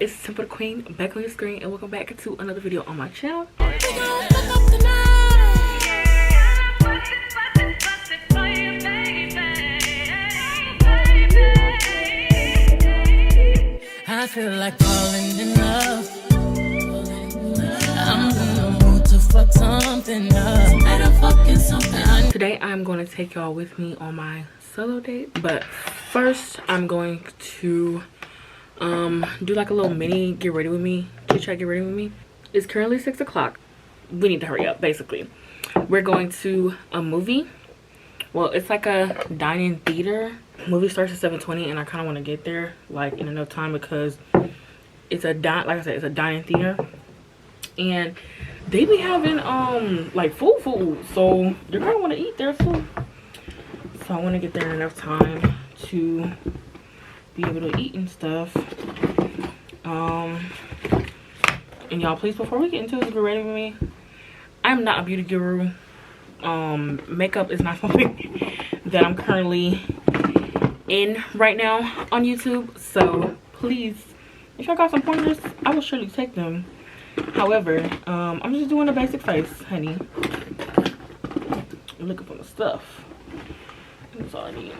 It's Temple the Queen back on your screen, and welcome back to another video on my channel. I feel like falling in love. I'm in the mood to fuck something up. Better fucking something. Today I'm going to take y'all with me on my solo date, but first I'm going to do like a little mini get ready with me, chit chat, get ready with me. It's currently 6 o'clock. We need to hurry up. Basically, we're going to a movie. Well, it's like a dine-in theater. Movie starts at 7:20, and I kind of want to get there like in enough time because it's a like I said, it's a dine-in theater, and they be having like food, so you're gonna want to eat their food. So I want to get there in enough time to be able to eat and stuff. And y'all, please, before we get into this, get ready with me. I'm not a beauty guru. Makeup is not something that I'm currently in right now on YouTube, so please, if y'all got some pointers, I will surely take them. However, I'm just doing a basic face, honey. I'm looking for the stuff. That's all I need.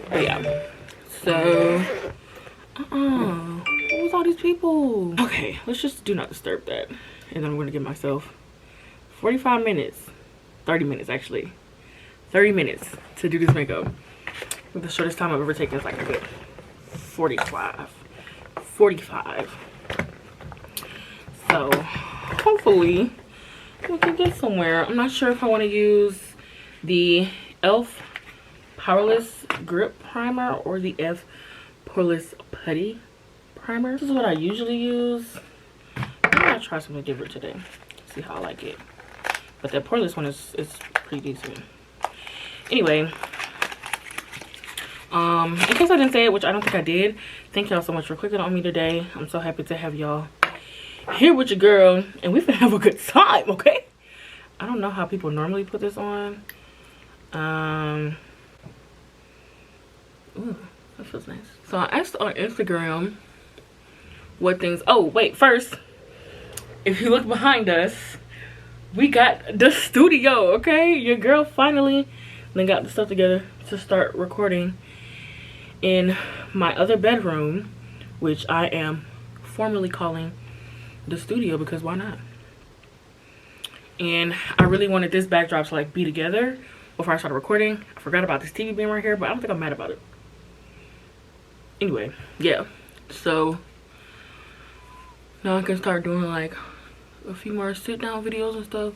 But yeah, so what was all these people? Okay, let's just do not disturb that, and then I'm gonna give myself 45 minutes, 30 minutes actually, 30 minutes to do this makeup. The shortest time I've ever taken is like a good 45. So hopefully we can get somewhere. I'm not sure if I want to use the e.l.f. Powerless Grip Primer or the e.l.f. Poreless Putty Primer. This is what I usually use. I'm gonna try something different today. See how I like it. But that poreless one is pretty decent. Anyway, in case I didn't say it, which I don't think I did, thank y'all so much for clicking on me today. I'm so happy to have y'all here with your girl, and we finna have a good time, okay? I don't know how people normally put this on. Ooh, that feels nice. So I asked on Instagram what things. Oh wait, first, if you look behind us, we got the studio, okay? Your girl finally then got the stuff together to start recording in my other bedroom, which I am formally calling the studio because why not? And I really wanted this backdrop to like be together before I started recording. I forgot about this TV being right here, but I don't think I'm mad about it. Anyway, yeah. So now I can start doing like a few more sit down videos and stuff,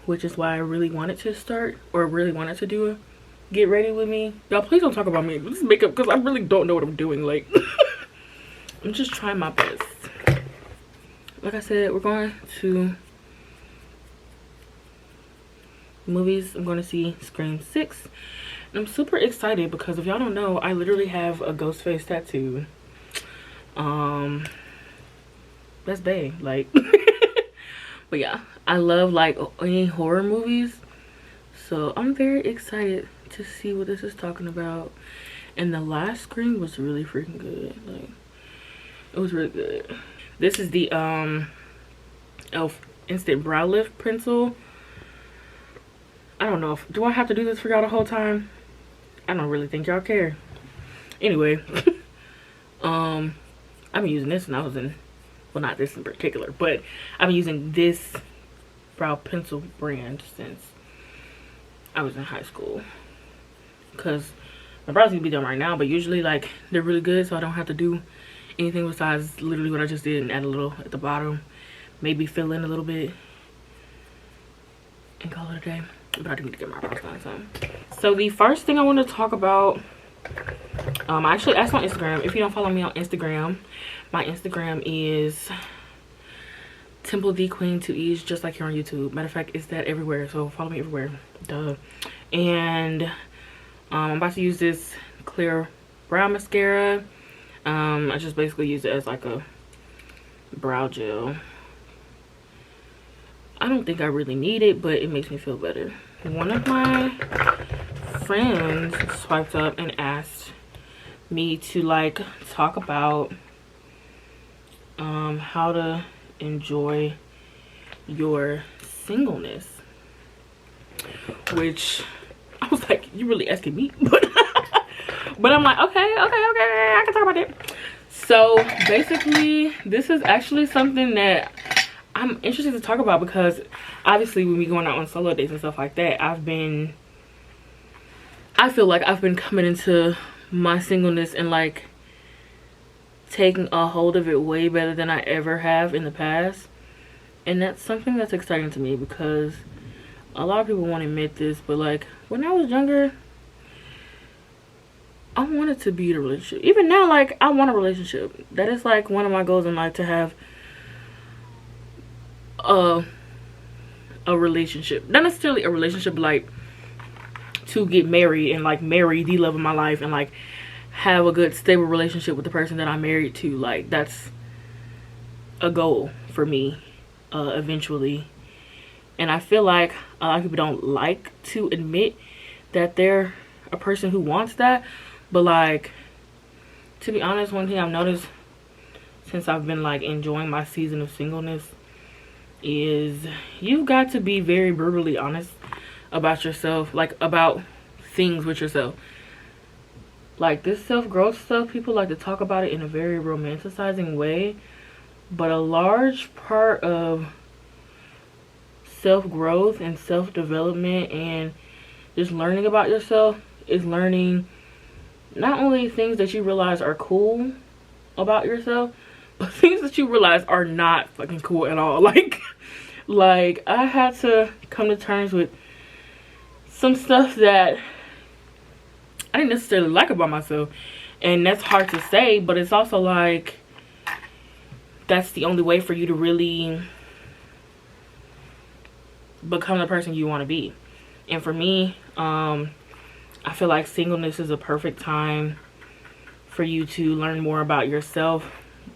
which is why I really wanted to start, or really wanted to do a get ready with me. Y'all, please don't talk about me. This is makeup because I really don't know what I'm doing. Like, I'm just trying my best. Like I said, we're going to movies. I'm going to see Scream 6. And I'm super excited because if y'all don't know, I literally have a ghost face tattoo. That's bae, like. But yeah, I love like any horror movies, so I'm very excited to see what this is talking about. And the last Scream was really freaking good. Like, it was really good. This is the e.l.f. Instant Brow Lift Pencil. I don't know if, do I have to do this for y'all the whole time? I don't really think y'all care. Anyway, I've been using this when I was in, well, not this in particular, but I've been using this brow pencil brand since I was in high school, because my brows need to be done right now, but usually like they're really good, so I don't have to do anything besides literally what I just did and add a little at the bottom, maybe fill in a little bit and call it a day. But I do need to get my brows done. So the first thing I want to talk about, I actually asked on Instagram. If you don't follow me on Instagram, my Instagram is templetheequeen, 2 E's, just like here on YouTube. Matter of fact, it's that everywhere, so follow me everywhere. Duh. And I'm about to use this clear brow mascara. I just basically use it as like a brow gel. I don't think I really need it, but it makes me feel better. One of my friends swiped up and asked me to like talk about how to enjoy your singleness, which I was like, you really asking me? But I'm like, okay, I can talk about it. So basically, this is actually something that I'm interested to talk about, because obviously when we going out on solo dates and stuff like that, I feel like I've been coming into my singleness and like taking a hold of it way better than I ever have in the past. And that's something that's exciting to me, because a lot of people won't admit this, but like when I was younger, I wanted to be in a relationship. Even now, like, I want a relationship. That is like one of my goals in life, to have a relationship. Not necessarily a relationship, but like to get married and like marry the love of my life and like have a good stable relationship with the person that I'm married to. Like, that's a goal for me eventually. And I feel like a lot of people don't like to admit that they're a person who wants that. But like, to be honest, one thing I've noticed since I've been like enjoying my season of singleness is you've got to be very brutally honest about yourself, like about things with yourself. Like, this self-growth stuff, people like to talk about it in a very romanticizing way, but a large part of self-growth and self-development and just learning about yourself is learning not only things that you realize are cool about yourself, but things that you realize are not fucking cool at all. Like I had to come to terms with some stuff that I didn't necessarily like about myself. And that's hard to say, but it's also like, that's the only way for you to really become the person you want to be. And for me, I feel like singleness is a perfect time for you to learn more about yourself,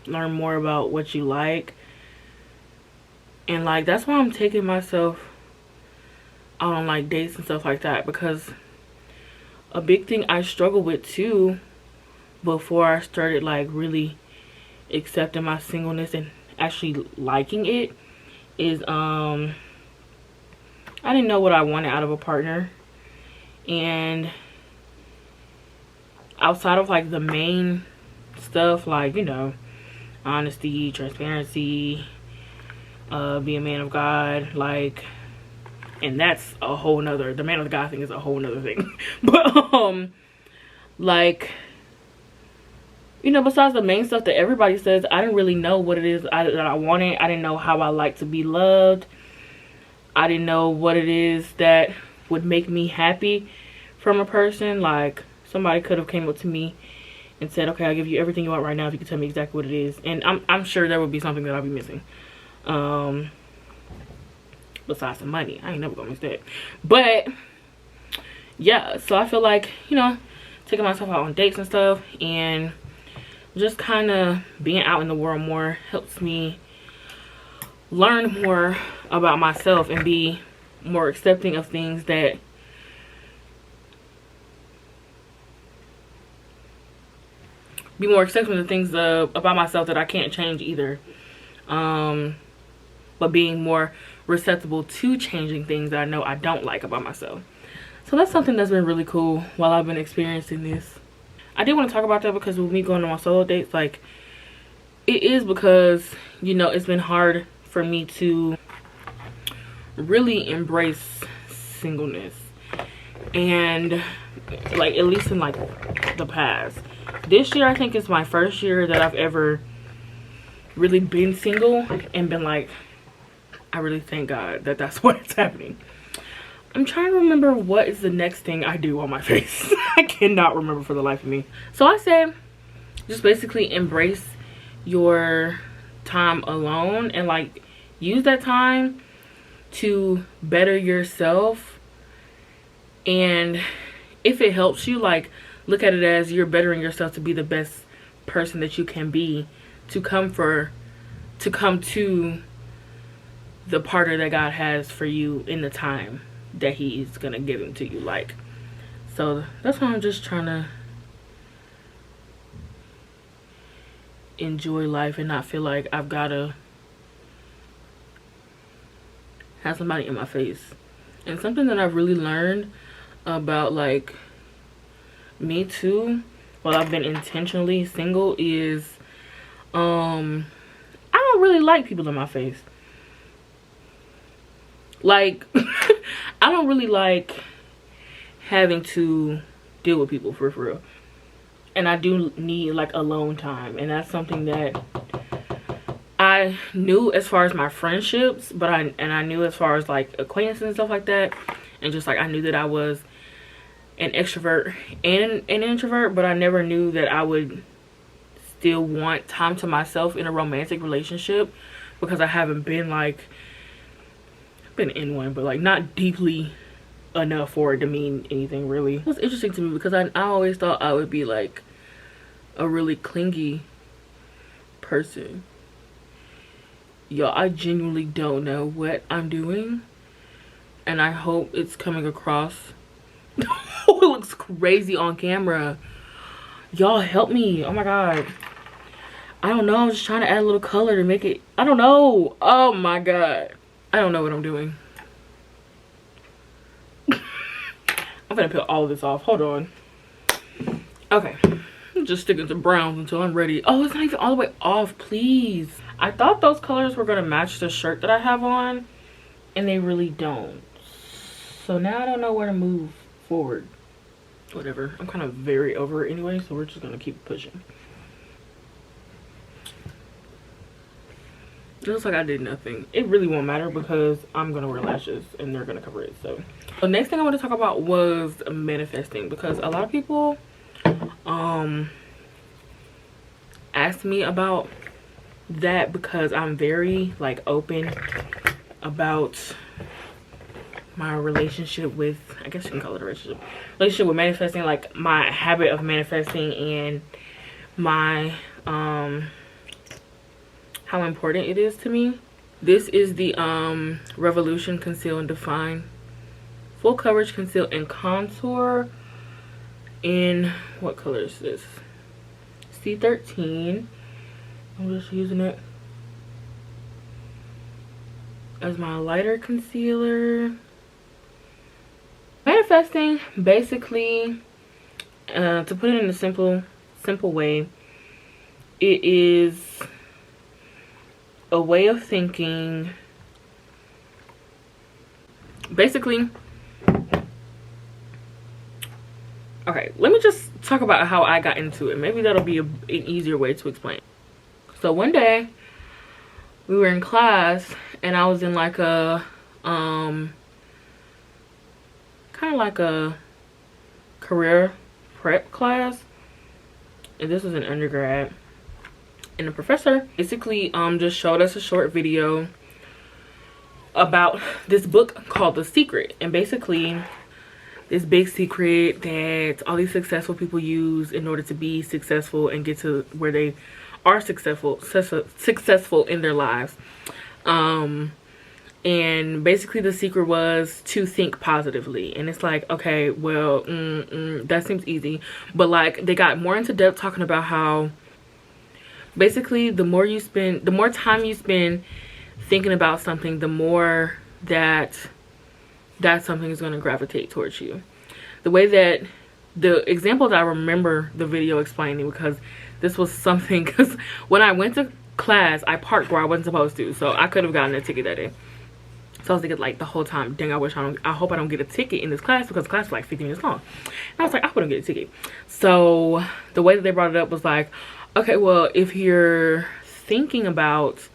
learn more about what you like. And like, that's why I'm taking myself out on like dates and stuff like that, because a big thing I struggled with too before I started like really accepting my singleness and actually liking it is I didn't know what I wanted out of a partner. And outside of like the main stuff, like, you know, honesty, transparency, be a man of God, like, and that's a whole nother, the man of God thing is a whole nother thing. But like, you know, besides the main stuff that everybody says, I didn't really know what it is that I wanted. I didn't know how I like to be loved. I didn't know what it is that would make me happy from a person. Like, somebody could have came up to me and said, okay, I'll give you everything you want right now if you can tell me exactly what it is. And I'm sure there would be something that I'll be missing. Besides the money. I ain't never gonna miss that. But yeah, so I feel like, you know, taking myself out on dates and stuff and just kind of being out in the world more helps me learn more about myself and be more accepting of things that about myself that I can't change either. But being more receptible to changing things that I know I don't like about myself. So that's something that's been really cool while I've been experiencing this. I did want to talk about that because with me going on my solo dates, like, it is because, you know, it's been hard for me to really embrace singleness. And like, at least in like the past, this year I think is my first year that I've ever really been single and been like, I really thank God that that's what's happening. I'm trying to remember what is the next thing I do on my face. I cannot remember for the life of me. So I say just basically embrace your time alone and like use that time to better yourself. And if it helps you, like, look at it as you're bettering yourself to be the best person that you can be, to come to the partner that God has for you in the time that he's gonna give him to you. Like, so that's why I'm just trying to enjoy life and not feel like I've gotta have somebody in my face. And something that I've really learned about like me too, while I've been intentionally single, is I don't really like people in my face. Like I don't really like having to deal with people for real. And I do need like alone time, and that's something that I knew as far as my friendships, but I knew as far as like acquaintances and stuff like that, and just like I knew that I was an extrovert and an introvert, but I never knew that I would still want time to myself in a romantic relationship, because I haven't been like been in one, but like not deeply enough for it to mean anything really. It was interesting to me because I always thought I would be like a really clingy person. Y'all, I genuinely don't know what I'm doing, and I hope it's coming across. It looks crazy on camera. Y'all help me. Oh my god. I don't know. I'm just trying to add a little color to make it. I don't know. Oh my god. I don't know what I'm doing. I'm gonna peel all of this off. Hold on. Okay. I'm just sticking to browns until I'm ready. Oh, it's not even all the way off, please. I thought those colors were gonna match the shirt that I have on, and they really don't. So now I don't know where to move forward. Whatever. I'm kind of very over it anyway, so we're just gonna keep pushing. It looks like I did nothing. It really won't matter because I'm gonna wear lashes and they're gonna cover it. So the next thing I want to talk about was manifesting, because a lot of people asked me about that, because I'm very like open about my relationship with, I guess you can call it a relationship with manifesting, like my habit of manifesting and my how important it is to me. This is the Revolution Conceal and Define Full Coverage Conceal and Contour in, what color is this? C13. I'm just using it as my lighter concealer. Manifesting, basically, to put it in a simple way, it is a way of thinking. Basically, okay, let me just talk about how I got into it. Maybe that'll be an easier way to explain. So one day we were in class and I was in like a kind of like a career prep class, and this was an undergrad, and the professor basically just showed us a short video about this book called The Secret. And basically this big secret that all these successful people use in order to be successful and get to where they are successful in their lives. And basically the secret was to think positively. And it's like, okay, well, that seems easy. But like they got more into depth talking about how basically the more time you spend thinking about something, the more that something is going to gravitate towards you. The way that the example that I remember the video explaining, because this was something, because when I went to class I parked where I wasn't supposed to, so I could have gotten a ticket that day. So I was thinking like the whole time, dang, I hope I don't get a ticket in this class, because the class was like 15 minutes long. And I was like, I wouldn't get a ticket. So the way that they brought it up was like, okay, well, if you're thinking about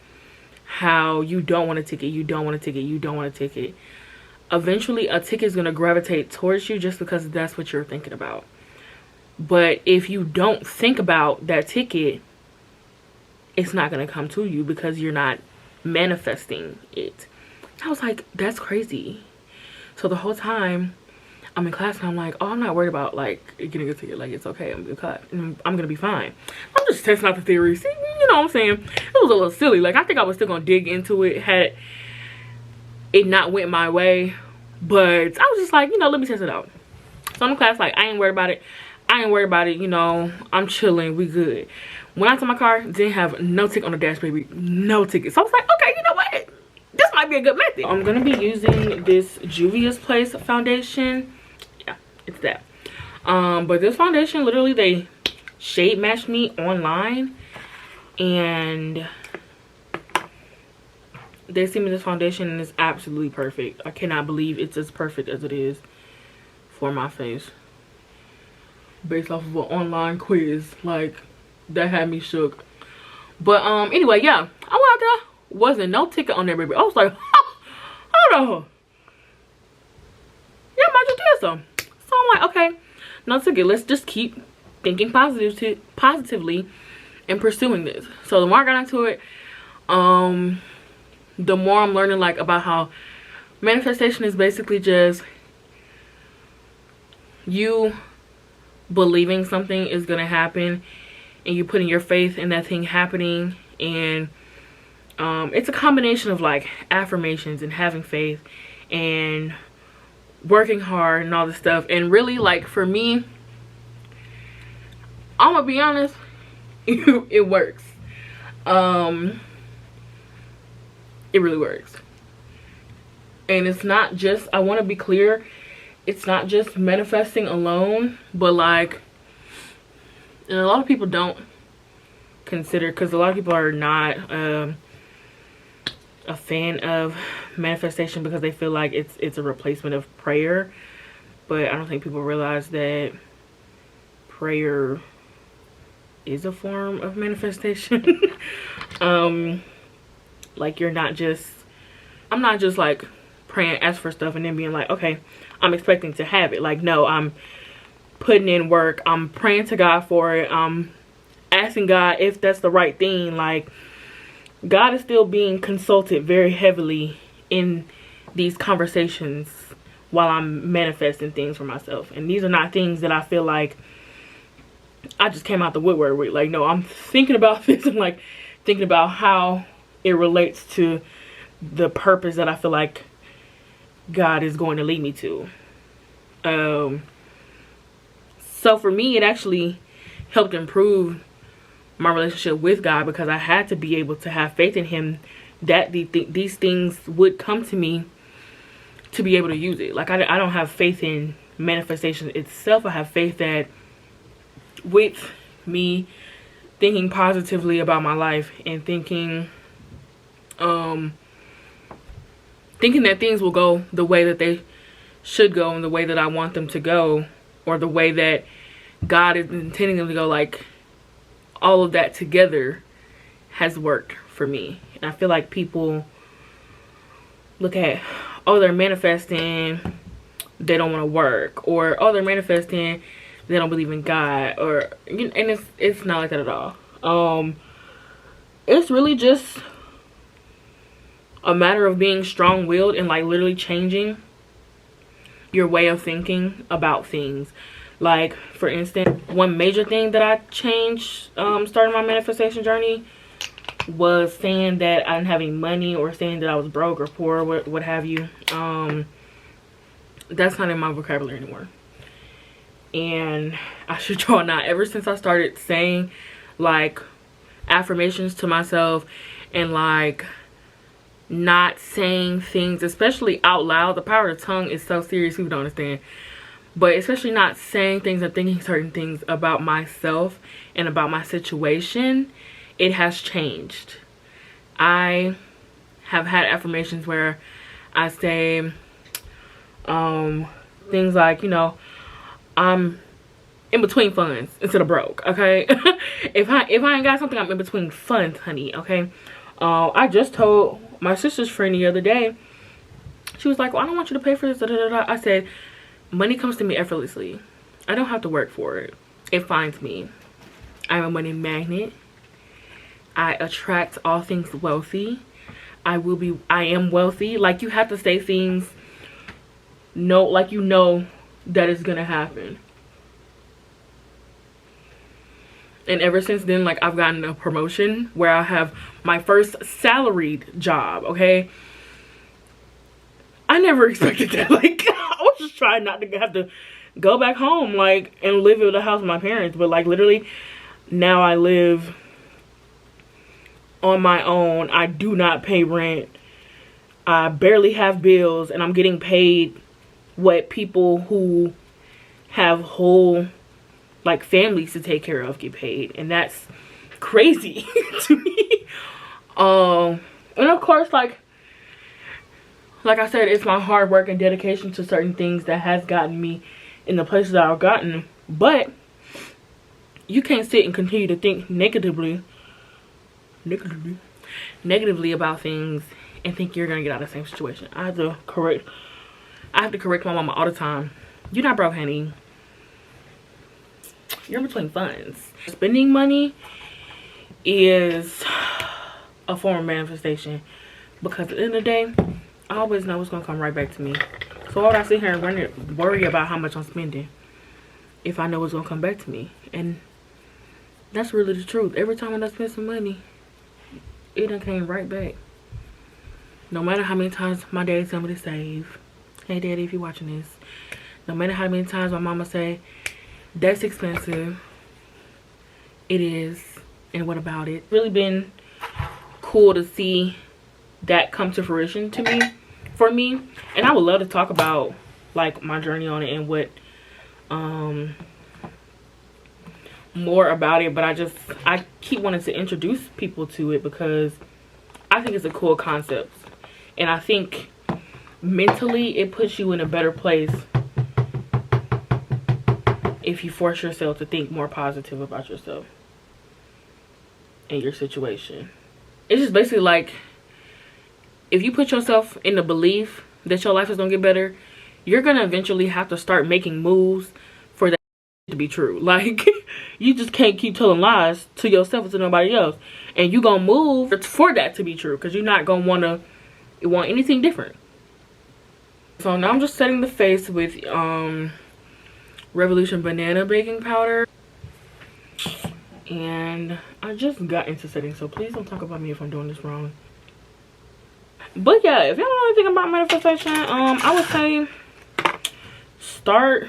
how you don't want a ticket, eventually a ticket is going to gravitate towards you just because that's what you're thinking about. But if you don't think about that ticket, it's not going to come to you because you're not manifesting it. I was like, that's crazy. So the whole time I'm in class and I'm like, oh, I'm not worried about like getting a ticket. Like, it's okay. I'm gonna be fine. I'm just testing out the theory. See, you know what I'm saying? It was a little silly. Like, I think I was still gonna dig into it had it not went my way. But I was just like, you know, let me test it out. So I'm in class like, I ain't worried about it. You know, I'm chilling. We good. Went out to my car, didn't have no ticket on the dash, baby. No ticket. So I was like, okay, you know what? This might be a good method. I'm gonna be using this Juvia's Place foundation. Yeah, it's that. But this foundation, literally, they shade matched me online, and they sent me this foundation, and it's absolutely perfect. I cannot believe it's as perfect as it is for my face, based off of an online quiz. Like, that had me shook. But anyway, yeah, I went out there, wasn't no ticket on there, baby. I was like, hold on, yeah, might just did some. So I'm like, okay, no ticket. Let's just keep thinking positively and pursuing this. So the more I got into it, the more I'm learning, like, about how manifestation is basically just you believing something is gonna happen, and you putting your faith in that thing happening. And it's a combination of, like, affirmations and having faith and working hard and all this stuff. And really, like, for me, I'm gonna be honest, it works. It really works. And it's not just, I want to be clear, it's not just manifesting alone, but, like, and a lot of people don't consider, because a lot of people are not a fan of manifestation because they feel like it's a replacement of prayer. But I don't think people realize that prayer is a form of manifestation. Like, you're not just, I'm not just, like, praying, ask for stuff, and then being like, okay, I'm expecting to have it. Like, no, I'm putting in work. I'm praying to God for it. I'm asking God if that's the right thing. Like, God is still being consulted very heavily in these conversations while I'm manifesting things for myself. And these are not things that I feel like I just came out the woodwork with. Like, no, I'm thinking about this and, like, thinking about how it relates to the purpose that I feel like God is going to lead me to. So for me, it actually helped improve my relationship with God, because I had to be able to have faith in Him that these things would come to me to be able to use it. Like, I don't have faith in manifestation itself. I have faith that with me thinking positively about my life and thinking that things will go the way that they should go and the way that I want them to go, or the way that God is intending them to go, like, all of that together has worked for me. And I feel like people look at, oh, they're manifesting, they don't want to work, or oh, they're manifesting, they don't believe in God, or, you know, and it's not like that at all. It's really just a matter of being strong-willed and, like, literally changing your way of thinking about things. Like, for instance, one major thing that I changed starting my manifestation journey was saying that I didn't have any money, or saying that I was broke or poor, what have you. That's not in my vocabulary anymore. And I should y'all not, ever since I started saying, like, affirmations to myself, and, like, not saying things, especially out loud. The power of the tongue is so serious, people don't understand. But especially not saying things and thinking certain things about myself and about my situation, it has changed. I have had affirmations where I say things like, you know, I'm in between funds instead of broke, okay? if I ain't got something, I'm in between funds, honey, okay? I just told my sister's friend the other day, she was like, well, I don't want you to pay for this, da, da, da, da. I said, money comes to me effortlessly. I don't have to work for it. It finds me. I'm a money magnet. I attract all things wealthy. I am wealthy. Like, you have to say things, like, you know that it's gonna happen. And ever since then, like, I've gotten a promotion where I have my first salaried job, okay? I never expected that. Like, I was just trying not to have to go back home, like, and live in the house with my parents. But, like, literally, now I live on my own. I do not pay rent. I barely have bills, and I'm getting paid what people who have whole like families to take care of get paid, and that's crazy to me. And of course, like I said, it's my hard work and dedication to certain things that has gotten me in the places that I've gotten. But you can't sit and continue to think negatively about things and think you're gonna get out of the same situation. I have to correct my mama all the time. You're not broke, honey. You're in between funds. Spending money is a form of manifestation, because at the end of the day, I always know it's gonna come right back to me. So why would I sit here and worry about how much I'm spending if I know it's gonna come back to me? And that's really the truth. Every time I spend some money, it done came right back. No matter how many times my daddy tell me to save. Hey daddy, if you're watching this. No matter how many times my mama say, that's expensive. It is. And what about it? It's really been cool to see that come to fruition for me. And I would love to talk about like my journey on it and what more about it, but I keep wanting to introduce people to it because I think it's a cool concept, and I think mentally it puts you in a better place if you force yourself to think more positive about yourself and your situation. It's just basically like, if you put yourself in the belief that your life is gonna get better, you're gonna eventually have to start making moves for that to be true. Like, you just can't keep telling lies to yourself and to nobody else, and you gonna move for that to be true, because you're not gonna want anything different. So now I'm just setting the face with Revolution banana baking powder, and I just got into setting, so please don't talk about me if I'm doing this wrong. But yeah, if y'all know anything about manifestation, I would say start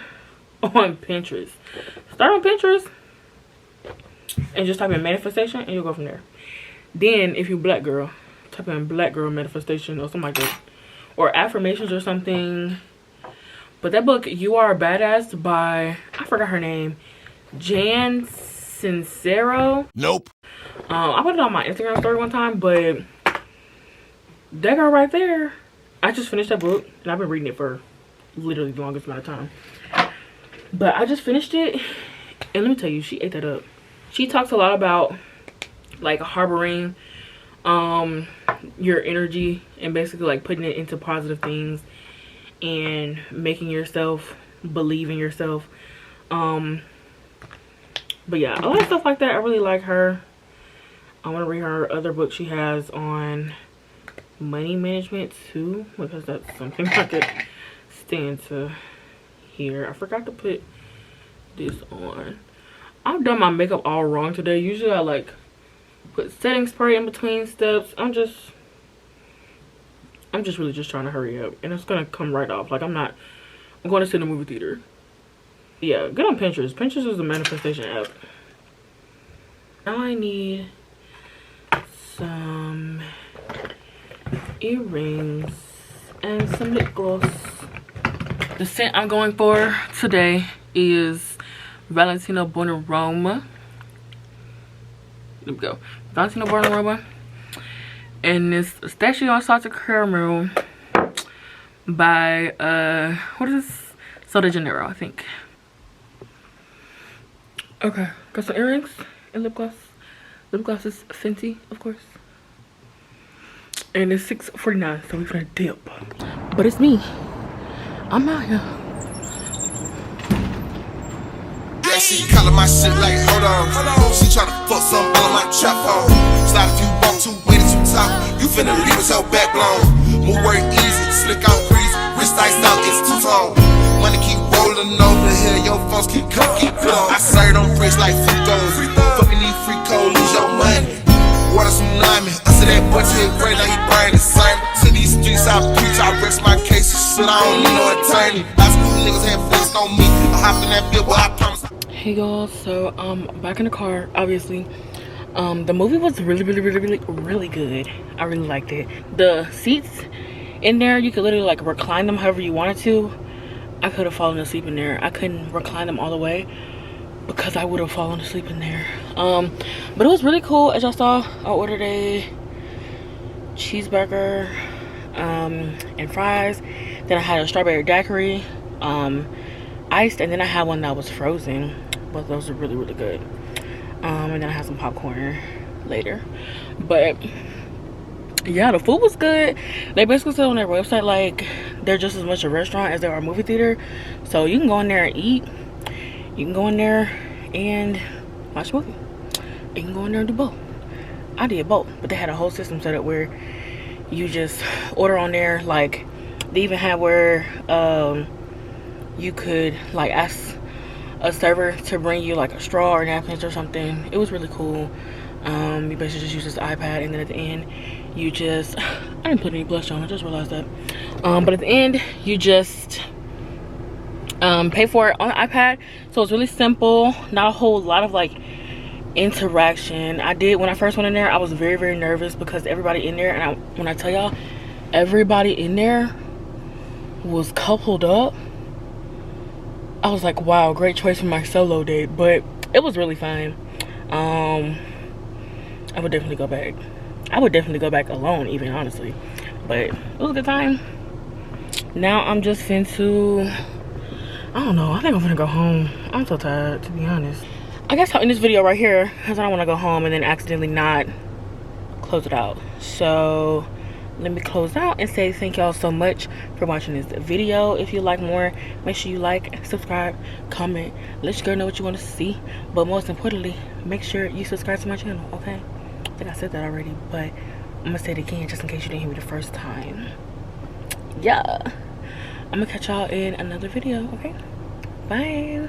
on Pinterest. Start on Pinterest and just type in manifestation, and you'll go from there. Then if you black girl, type in black girl manifestation or something like that, or affirmations or something. But that book, You Are a Badass, by, I forgot her name, Jan Sincero. Nope. I put it on my Instagram story one time, but that girl right there, I just finished that book, and I've been reading it for literally the longest amount of time. But I just finished it, and let me tell you, she ate that up. She talks a lot about like harboring your energy and basically like putting it into positive things and making yourself believe in yourself. But yeah, a lot of stuff like that. I really like her. I want to read her other book she has on money management too, because that's something I could stand to hear. I forgot to put this on. I've done my makeup all wrong today. Usually I like put setting spray in between steps. I'm just really just trying to hurry up, and it's gonna come right off. Like I'm going to sit in the movie theater. Yeah, get on Pinterest. Pinterest is a manifestation app. Now I need some earrings and some lip gloss. The scent I'm going for today is Valentino Buonarroma. There we go. Valentino Buonarroma. And it's pistachio and salted caramel by what is this? Sol de Janeiro, I think. Okay, got some earrings and lip gloss. Lip gloss is Fenty, of course. And it's $6.49, so we're gonna dip. But it's me. I'm out here. Yeah, she calling my shit like, hold on. She tryna fuck some on my trap phone. Slide if you walk too way that you talk. You finna leave with your back blown. Move work easy, slick out grease. Wrist iced out, it's two-tone. Money keep rolling over here, your phones keep close. I serve them bricks like Fritos. Fucking these free cold, lose your money. Water tsunami, I said that boy to his brain, now he brain the same. To these streets I preach, I rest my case, shit, I don't need no attorney. High school niggas had flexed on me, I hopped in that bill, but I promise. Hey y'all, so back in the car, obviously. The movie was really good. I really liked it. The seats in there, you could literally like recline them however you wanted to. I could have fallen asleep in there. I couldn't recline them all the way because I would have fallen asleep in there. But it was really cool. As y'all saw, I ordered a cheeseburger and fries. Then I had a strawberry daiquiri, iced, and then I had one that was frozen. Both those are really good. And then I had some popcorn later. But yeah, the food was good. They basically said on their website like they're just as much a restaurant as they are a movie theater, so you can go in there and eat, you can go in there and watch a movie, you can go in there and do both. I did both, but they had a whole system set up where you just order on there. Like they even had where you could like ask a server to bring you like a straw or napkins or something. It was really cool. You basically just use this iPad, and then at the end you just I didn't put any blush on, I just realized that. But at the end you just pay for it on the iPad. So it's really simple, not a whole lot of like interaction. When I first went in there, I was very nervous because everybody in there, and when I tell y'all, everybody in there was coupled up. I was like, wow, great choice for my solo date. But it was really fun. I would definitely go back. I would definitely go back alone, even, honestly. But it was a good time. Now I'm just finna, I don't know, I think I'm gonna go home. I'm so tired, to be honest. I guess I'll end this video right here because I don't want to go home and then accidentally not close it out. So let me close out and say thank y'all so much for watching this video. If you like more, make sure you like, subscribe, comment, let your girl know what you want to see. But most importantly, make sure you subscribe to my channel, okay? I think I said that already, but I'm gonna say it again just in case you didn't hear me the first time. Yeah, I'm gonna catch y'all in another video, okay? Bye.